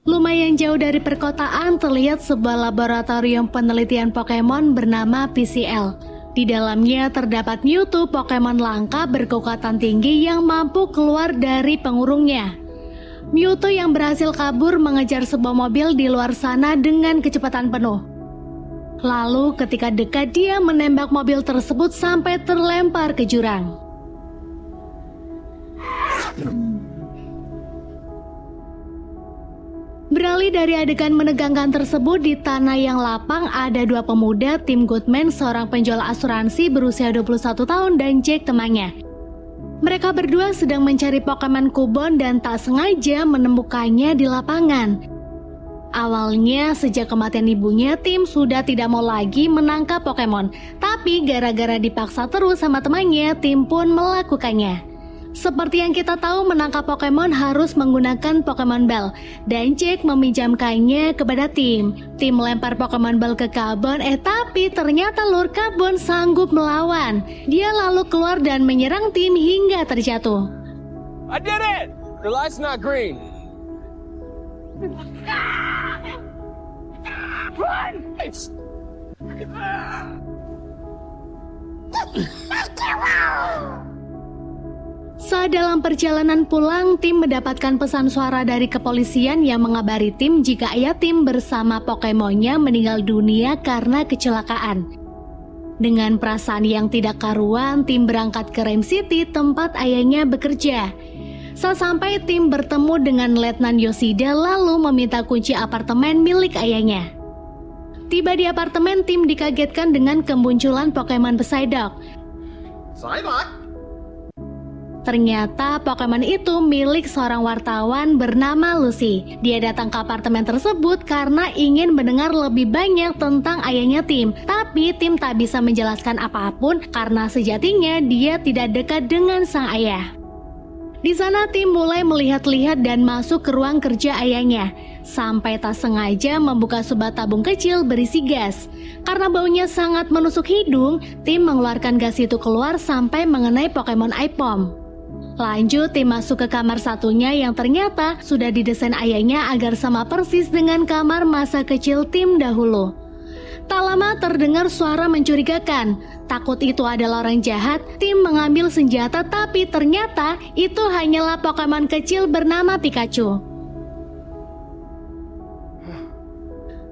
Lumayan jauh dari perkotaan terlihat sebuah laboratorium penelitian Pokemon bernama PCL. Di dalamnya terdapat Mewtwo Pokemon langka berkekuatan tinggi yang mampu keluar dari pengurungnya. Mewtwo yang berhasil kabur mengejar sebuah mobil di luar sana dengan kecepatan penuh. Lalu ketika dekat dia menembak mobil tersebut sampai terlempar ke jurang. Beralih dari adegan menegangkan tersebut, di tanah yang lapang ada dua pemuda, Tim Goodman, seorang penjual asuransi berusia 21 tahun, dan Jack temannya. Mereka berdua sedang mencari Pokemon Cubone dan tak sengaja menemukannya di lapangan. Awalnya sejak kematian ibunya, Tim sudah tidak mau lagi menangkap Pokemon. Tapi gara-gara dipaksa terus sama temannya, Tim pun melakukannya. Seperti yang kita tahu, menangkap Pokemon harus menggunakan Pokemon Bell, dan Jack meminjamkannya kepada Tim. Tim melempar Pokemon Bell ke Cubone, tapi ternyata Lord Cubone sanggup melawan. Dia lalu keluar dan menyerang Tim hingga terjatuh. I did it! Your light's not green. Run! Saat dalam perjalanan pulang, Tim mendapatkan pesan suara dari kepolisian yang mengabari Tim jika ayah Tim bersama Pokemonnya meninggal dunia karena kecelakaan. Dengan perasaan yang tidak karuan, Tim berangkat ke Rhyme City tempat ayahnya bekerja. Saat sampai, Tim bertemu dengan Letnan Yoshida lalu meminta kunci apartemen milik ayahnya. Tiba di apartemen, Tim dikagetkan dengan kemunculan Pokemon Psyduck. Psyduck? Ternyata Pokemon itu milik seorang wartawan bernama Lucy. Dia datang ke apartemen tersebut karena ingin mendengar lebih banyak tentang ayahnya Tim. Tapi Tim tak bisa menjelaskan apapun karena sejatinya dia tidak dekat dengan sang ayah. Di sana Tim mulai melihat-lihat dan masuk ke ruang kerja ayahnya. Sampai tak sengaja membuka sebuah tabung kecil berisi gas. Karena baunya sangat menusuk hidung, Tim mengeluarkan gas itu keluar sampai mengenai Pokemon Aipom. Lanjut, Tim masuk ke kamar satunya yang ternyata sudah didesain ayahnya agar sama persis dengan kamar masa kecil Tim dahulu. Tak lama terdengar suara mencurigakan. Takut itu adalah orang jahat, Tim mengambil senjata tapi ternyata itu hanyalah Pokemon kecil bernama Pikachu.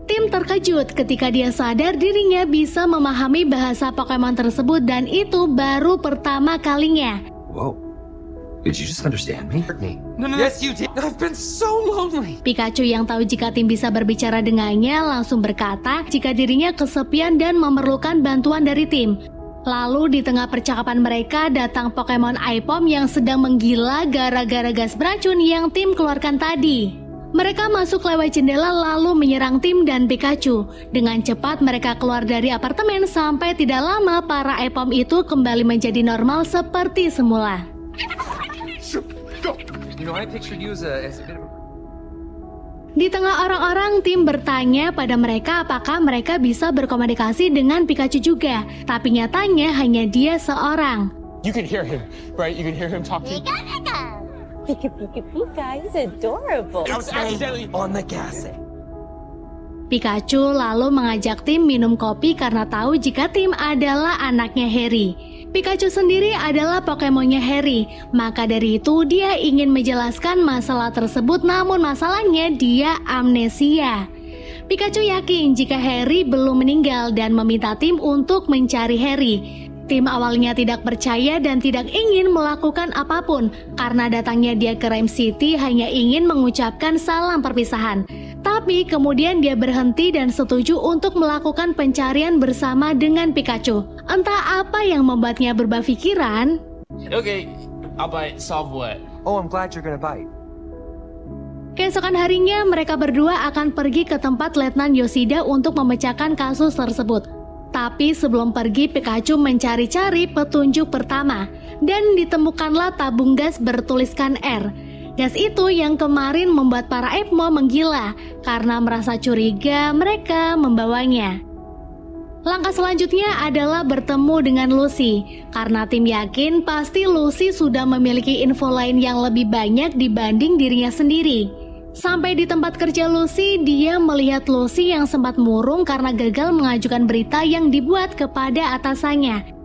Tim terkejut ketika dia sadar dirinya bisa memahami bahasa Pokemon tersebut dan itu baru pertama kalinya. Whoa. Did you just understand me? No, yes, you did. I've been so lonely. Pikachu yang tahu jika Tim bisa berbicara dengannya langsung berkata jika dirinya kesepian dan memerlukan bantuan dari Tim. Lalu di tengah percakapan mereka datang Pokemon Aipom yang sedang menggila gara-gara gas beracun yang Tim keluarkan tadi. Mereka masuk lewat jendela lalu menyerang Tim dan Pikachu. Dengan cepat mereka keluar dari apartemen sampai tidak lama para Aipom itu kembali menjadi normal seperti semula. You know, I pictured you as a bit of a... Di tengah orang-orang, Tim bertanya pada mereka apakah mereka bisa berkomunikasi dengan Pikachu juga. Tapi nyatanya hanya dia seorang. You can hear him, right? You can hear him talking. Pika pika pika, he's adorable. I was accidentally on the gas. Pikachu lalu mengajak Tim minum kopi karena tahu jika Tim adalah anaknya Harry. Pikachu sendiri adalah Pokemonnya Harry, maka dari itu dia ingin menjelaskan masalah tersebut namun masalahnya dia amnesia. Pikachu yakin jika Harry belum meninggal dan meminta Tim untuk mencari Harry. Tim awalnya tidak percaya dan tidak ingin melakukan apapun karena datangnya dia ke Rhyme City hanya ingin mengucapkan salam perpisahan. Tapi kemudian dia berhenti dan setuju untuk melakukan pencarian bersama dengan Pikachu. Entah apa yang membuatnya berubah pikiran. Okay, I'll bite. Solve what? Oh, I'm glad you're gonna bite. Keesokan harinya mereka berdua akan pergi ke tempat Letnan Yoshida untuk memecahkan kasus tersebut. Tapi sebelum pergi, Pikachu mencari-cari petunjuk pertama dan ditemukanlah tabung gas bertuliskan R. Gas itu yang kemarin membuat para Aipmo menggila karena merasa curiga mereka membawanya. Langkah selanjutnya adalah bertemu dengan Lucy karena Tim yakin pasti Lucy sudah memiliki info lain yang lebih banyak dibanding dirinya sendiri. Sampai di tempat kerja Lucy, dia melihat Lucy yang sempat murung karena gagal mengajukan berita yang dibuat kepada atasannya.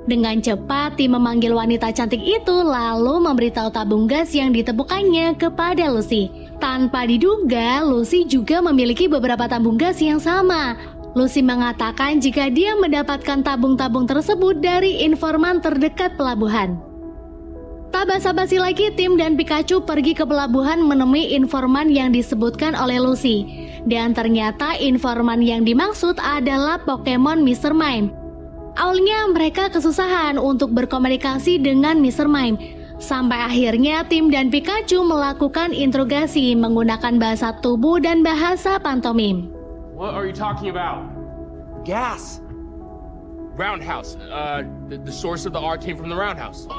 Dengan cepat, tim memanggil wanita cantik itu lalu memberitahu tabung gas yang ditemukannya kepada Lucy. Tanpa diduga, Lucy juga memiliki beberapa tabung gas yang sama. Lucy mengatakan jika dia mendapatkan tabung-tabung tersebut dari informan terdekat pelabuhan. Tak basa-basi lagi, Tim dan Pikachu pergi ke pelabuhan menemui informan yang disebutkan oleh Lucy. Dan ternyata informan yang dimaksud adalah Pokemon Mr. Mime. Awalnya mereka kesusahan untuk berkomunikasi dengan Mr. Mime. Sampai akhirnya Tim dan Pikachu melakukan interogasi menggunakan bahasa tubuh dan bahasa pantomim. What are you talking about? Gas. Roundhouse. The source of the R came from the roundhouse.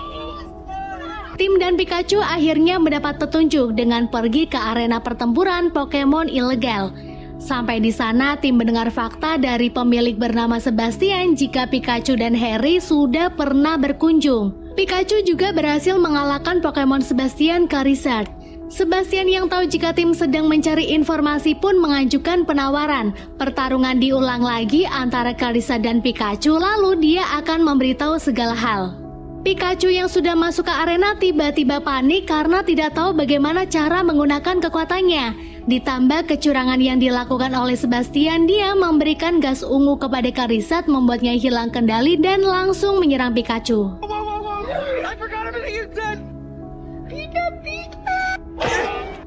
Tim dan Pikachu akhirnya mendapat petunjuk dengan pergi ke arena pertempuran Pokemon ilegal. Sampai di sana, tim mendengar fakta dari pemilik bernama Sebastian jika Pikachu dan Harry sudah pernah berkunjung. Pikachu juga berhasil mengalahkan Pokemon Sebastian ke Charizard. Sebastian yang tahu jika tim sedang mencari informasi pun mengajukan penawaran. Pertarungan diulang lagi antara Charizard dan Pikachu, lalu dia akan memberitahu segala hal. Pikachu yang sudah masuk ke arena tiba-tiba panik karena tidak tahu bagaimana cara menggunakan kekuatannya. Ditambah kecurangan yang dilakukan oleh Sebastian, dia memberikan gas ungu kepada Charizard membuatnya hilang kendali dan langsung menyerang Pikachu. I forgot everything you said.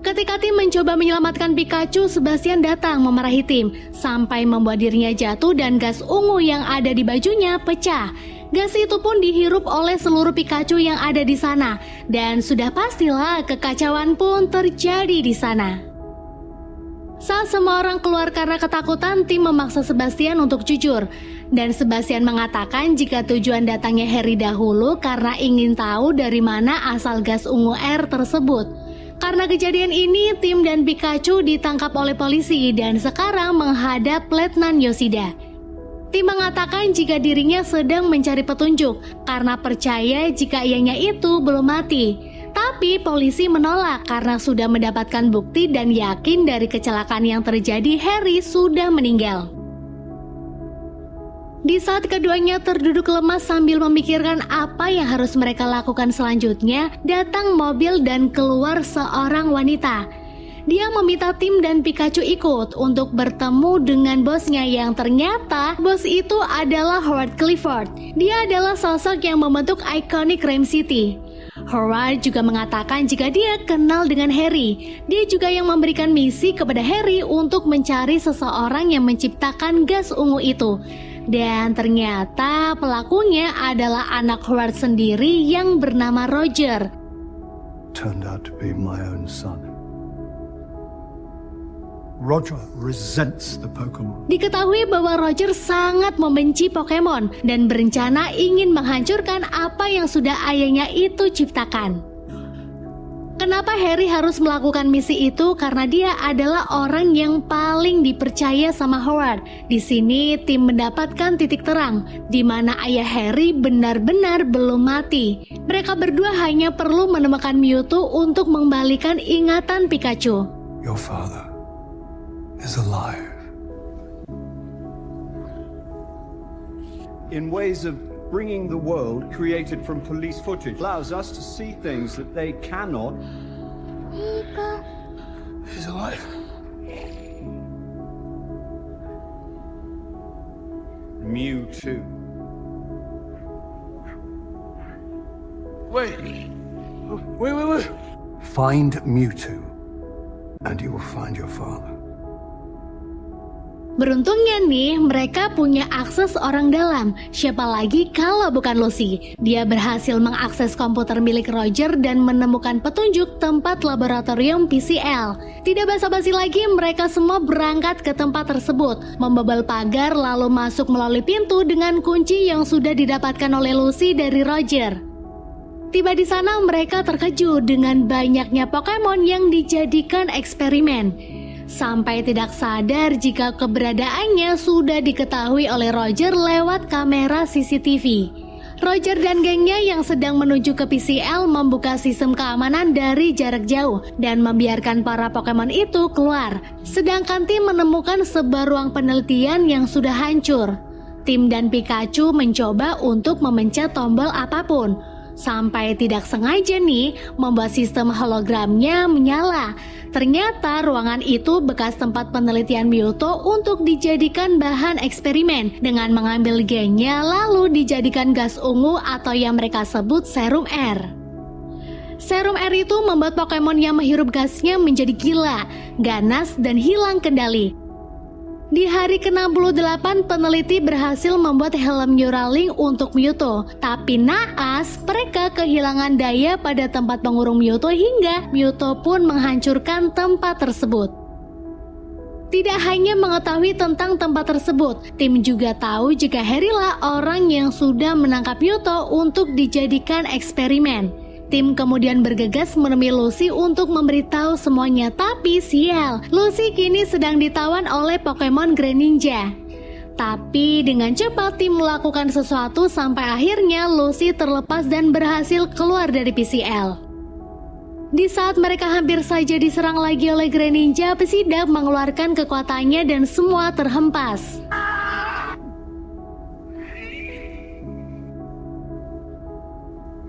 Ketika tim mencoba menyelamatkan Pikachu, Sebastian datang memarahi tim sampai membuat dirinya jatuh dan gas ungu yang ada di bajunya pecah. Gas itu pun dihirup oleh seluruh Pikachu yang ada di sana dan sudah pastilah kekacauan pun terjadi di sana. Saat semua orang keluar karena ketakutan, tim memaksa Sebastian untuk jujur. Dan Sebastian mengatakan jika tujuan datangnya Harry dahulu karena ingin tahu dari mana asal gas ungu R tersebut. Karena kejadian ini, Tim dan Pikachu ditangkap oleh polisi dan sekarang menghadap Letnan Yoshida. Tim mengatakan jika dirinya sedang mencari petunjuk karena percaya jika ianya itu belum mati. Tapi polisi menolak karena sudah mendapatkan bukti dan yakin dari kecelakaan yang terjadi Harry sudah meninggal. Di saat keduanya terduduk lemas sambil memikirkan apa yang harus mereka lakukan selanjutnya, datang mobil dan keluar seorang wanita. Dia meminta Tim dan Pikachu ikut untuk bertemu dengan bosnya yang ternyata bos itu adalah Howard Clifford. Dia adalah sosok yang membentuk ikonik Rhyme City. Howard juga mengatakan jika dia kenal dengan Harry. Dia juga yang memberikan misi kepada Harry untuk mencari seseorang yang menciptakan gas ungu itu. Dan ternyata pelakunya adalah anak Howard sendiri yang bernama Roger. Turned out to be my own son. Roger resents the Pokemon. Diketahui bahwa Roger sangat membenci Pokemon dan berencana ingin menghancurkan apa yang sudah ayahnya itu ciptakan. Kenapa Harry harus melakukan misi itu? Karena dia adalah orang yang paling dipercaya sama Howard. Di sini tim mendapatkan titik terang di mana ayah Harry benar-benar belum mati. Mereka berdua hanya perlu menemukan Mewtwo untuk mengembalikan ingatan Pikachu. Your father is alive. In ways of bringing the world created from police footage allows us to see things that they cannot. He's alive. Mewtwo. Wait. Find Mewtwo, and you will find your father. Beruntungnya nih, mereka punya akses orang dalam. Siapa lagi kalau bukan Lucy? Dia berhasil mengakses komputer milik Roger dan menemukan petunjuk tempat laboratorium PCL. Tidak basa-basi lagi, mereka semua berangkat ke tempat tersebut, membobol pagar lalu masuk melalui pintu dengan kunci yang sudah didapatkan oleh Lucy dari Roger. Tiba di sana, mereka terkejut dengan banyaknya Pokemon yang dijadikan eksperimen. Sampai tidak sadar jika keberadaannya sudah diketahui oleh Roger lewat kamera CCTV. Roger dan gengnya yang sedang menuju ke PCL membuka sistem keamanan dari jarak jauh dan membiarkan para Pokemon itu keluar. Sedangkan tim menemukan sebuah ruang penelitian yang sudah hancur. Tim dan Pikachu mencoba untuk memencet tombol apapun. Sampai tidak sengaja nih membuat sistem hologramnya menyala. Ternyata ruangan itu bekas tempat penelitian Mewtwo untuk dijadikan bahan eksperimen dengan mengambil gennya lalu dijadikan gas ungu atau yang mereka sebut serum air. Serum air itu membuat Pokemon yang menghirup gasnya menjadi gila, ganas, dan hilang kendali. Di hari ke-68, peneliti berhasil membuat helm Neuralink untuk Mewtwo. Tapi naas, mereka kehilangan daya pada tempat pengurung Mewtwo hingga Mewtwo pun menghancurkan tempat tersebut. Tidak hanya mengetahui tentang tempat tersebut, tim juga tahu jika Harry lah orang yang sudah menangkap Mewtwo untuk dijadikan eksperimen. Tim kemudian bergegas menemui Lucy untuk memberitahu semuanya, tapi sial, Lucy kini sedang ditawan oleh Pokemon Greninja. Tapi dengan cepat tim melakukan sesuatu sampai akhirnya Lucy terlepas dan berhasil keluar dari PCL. Di saat mereka hampir saja diserang lagi oleh Greninja, Psyduck mengeluarkan kekuatannya dan semua terhempas.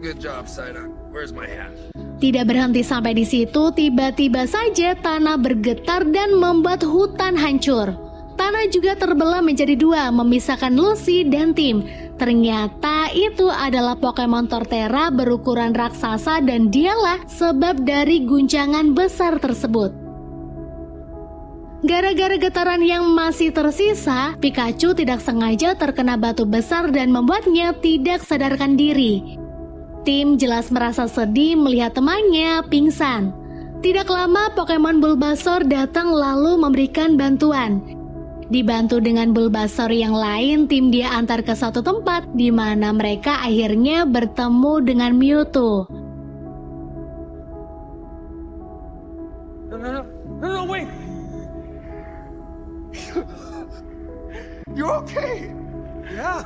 Good job, Psyduck. Where's my hat? Tidak berhenti sampai di situ, tiba-tiba saja tanah bergetar dan membuat hutan hancur. Tanah juga terbelah menjadi dua, memisahkan Lucy dan tim. Ternyata itu adalah Pokemon Torterra berukuran raksasa dan dialah sebab dari guncangan besar tersebut. Gara-gara getaran yang masih tersisa, Pikachu tidak sengaja terkena batu besar dan membuatnya tidak sadarkan diri. Tim jelas merasa sedih melihat temannya pingsan. Tidak lama Pokemon Bulbasaur datang lalu memberikan bantuan. Dibantu dengan Bulbasaur yang lain, tim dia antar ke satu tempat di mana mereka akhirnya bertemu dengan Mewtwo. No, wait! You're okay!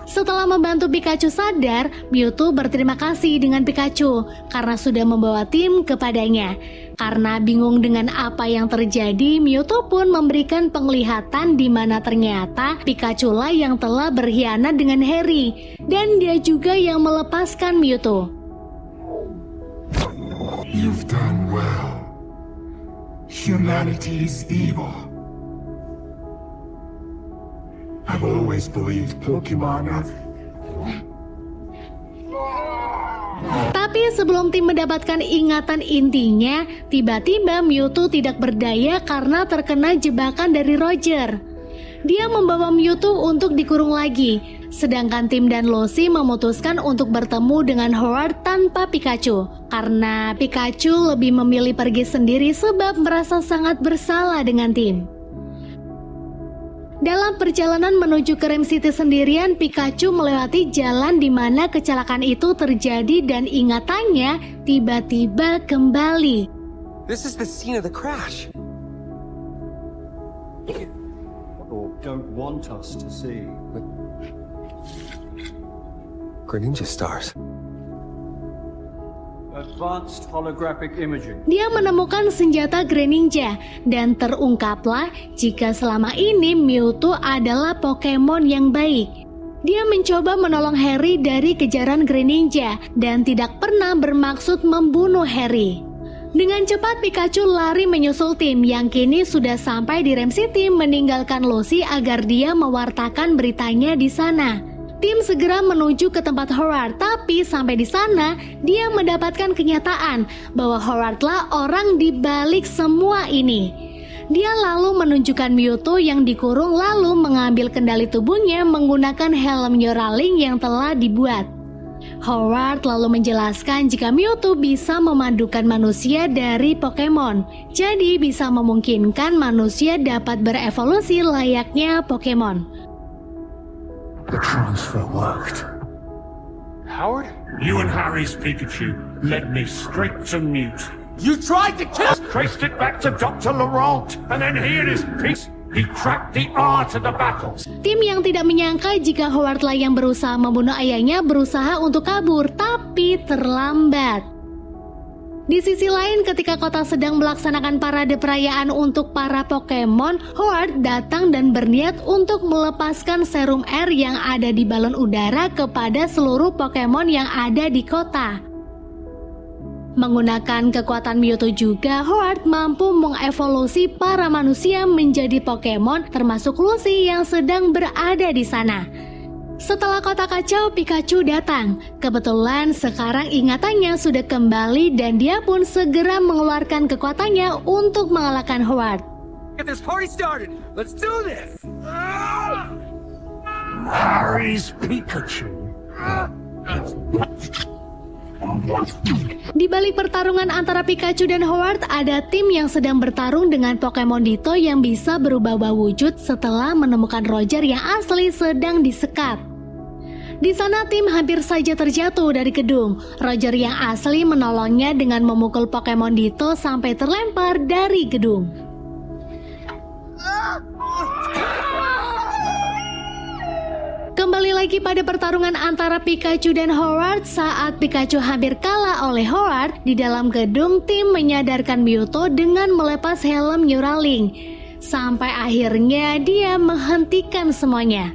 Setelah membantu Pikachu sadar, Mewtwo berterima kasih dengan Pikachu karena sudah membawa tim kepadanya. Karena bingung dengan apa yang terjadi, Mewtwo pun memberikan penglihatan di mana ternyata Pikachu lah yang telah berkhianat dengan Harry dan dia juga yang melepaskan Mewtwo. You've done well. Humanity is evil. I've always believed Pokemon are... Tapi sebelum tim mendapatkan ingatan intinya, tiba-tiba Mewtwo tidak berdaya karena terkena jebakan dari Roger. Dia membawa Mewtwo untuk dikurung lagi, sedangkan tim dan Lucy memutuskan untuk bertemu dengan Howard tanpa Pikachu. Karena Pikachu lebih memilih pergi sendiri sebab merasa sangat bersalah dengan tim. Dalam perjalanan menuju ke Rem City sendirian, Pikachu melewati jalan di mana kecelakaan itu terjadi dan ingatannya tiba-tiba kembali. This is the scene of the crash. Or don't want us to see. Greninja stars. Advanced holographic imaging. Dia menemukan senjata Greninja dan terungkaplah jika selama ini Mewtwo adalah Pokemon yang baik. Dia mencoba menolong Harry dari kejaran Greninja dan tidak pernah bermaksud membunuh Harry. Dengan cepat Pikachu lari menyusul tim yang kini sudah sampai di Rem City meninggalkan Lucy agar dia mewartakan beritanya di sana. Tim segera menuju ke tempat Howard, tapi sampai di sana dia mendapatkan kenyataan bahwa Howard lah orang di balik semua ini. Dia lalu menunjukkan Mewtwo yang dikurung lalu mengambil kendali tubuhnya menggunakan helm Neuralink yang telah dibuat. Howard lalu menjelaskan jika Mewtwo bisa memandukan manusia dari Pokemon, jadi bisa memungkinkan manusia dapat berevolusi layaknya Pokemon. The transfer worked. Howard? You and Harry's Pikachu led me straight to Mute. You tried to kill... Traced it back to Dr. Laurent, and then he and his piece... He cracked the art of the battle. Tim yang tidak menyangka jika Howard lah yang berusaha membunuh ayahnya berusaha untuk kabur, tapi terlambat. Di sisi lain, ketika kota sedang melaksanakan parade perayaan untuk para Pokemon, Howard datang dan berniat untuk melepaskan serum air yang ada di balon udara kepada seluruh Pokemon yang ada di kota. Menggunakan kekuatan Mewtwo juga, Howard mampu mengevolusi para manusia menjadi Pokemon, termasuk Lucy yang sedang berada di sana. Setelah kota kacau, Pikachu datang. Kebetulan sekarang ingatannya sudah kembali dan dia pun segera mengeluarkan kekuatannya untuk mengalahkan Howard. Get this party started. Let's do this. Harry's Pikachu. Di balik pertarungan antara Pikachu dan Howard, ada tim yang sedang bertarung dengan Pokemon Ditto yang bisa berubah-ubah wujud setelah menemukan Roger yang asli sedang disekap. Di sana tim hampir saja terjatuh dari gedung. Roger yang asli menolongnya dengan memukul Pokemon Ditto sampai terlempar dari gedung. Kembali lagi pada pertarungan antara Pikachu dan Howard. Saat Pikachu hampir kalah oleh Howard, di dalam gedung tim menyadarkan Mewtwo dengan melepas helm Neuralink. Sampai akhirnya dia menghentikan semuanya.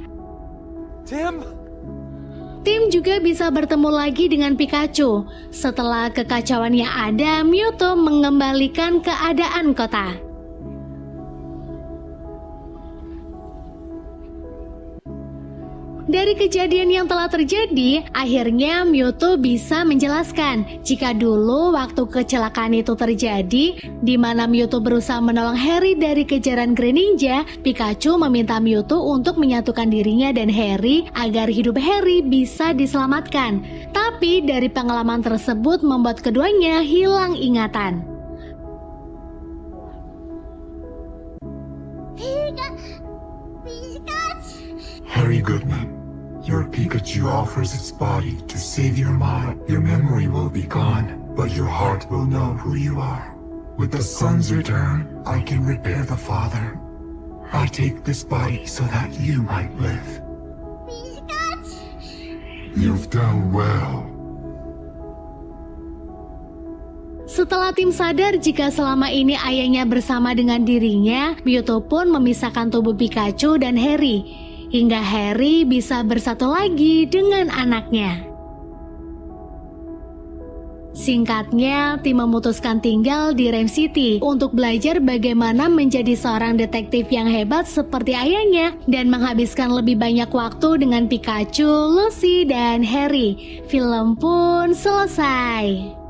Tim juga bisa bertemu lagi dengan Pikachu. Setelah kekacauan yang ada, Mewtwo mengembalikan keadaan kota. Dari kejadian yang telah terjadi, akhirnya Mewtwo bisa menjelaskan jika dulu waktu kecelakaan itu terjadi, di mana Mewtwo berusaha menolong Harry dari kejaran Greninja, Pikachu meminta Mewtwo untuk menyatukan dirinya dan Harry agar hidup Harry bisa diselamatkan. Tapi dari pengalaman tersebut membuat keduanya hilang ingatan. Harry Goodman, your Pikachu offers its body to save your mind. Your memory will be gone, but your heart will know who you are. With the son's return, I can repair the father. I take this body so that you might live. You've done well. Setelah tim sadar jika selama ini ayahnya bersama dengan dirinya, Mewtwo pun memisahkan tubuh Pikachu dan Harry, hingga Harry bisa bersatu lagi dengan anaknya. Singkatnya, tim memutuskan tinggal di Rhyme City untuk belajar bagaimana menjadi seorang detektif yang hebat seperti ayahnya dan menghabiskan lebih banyak waktu dengan Pikachu, Lucy, dan Harry. Film pun selesai.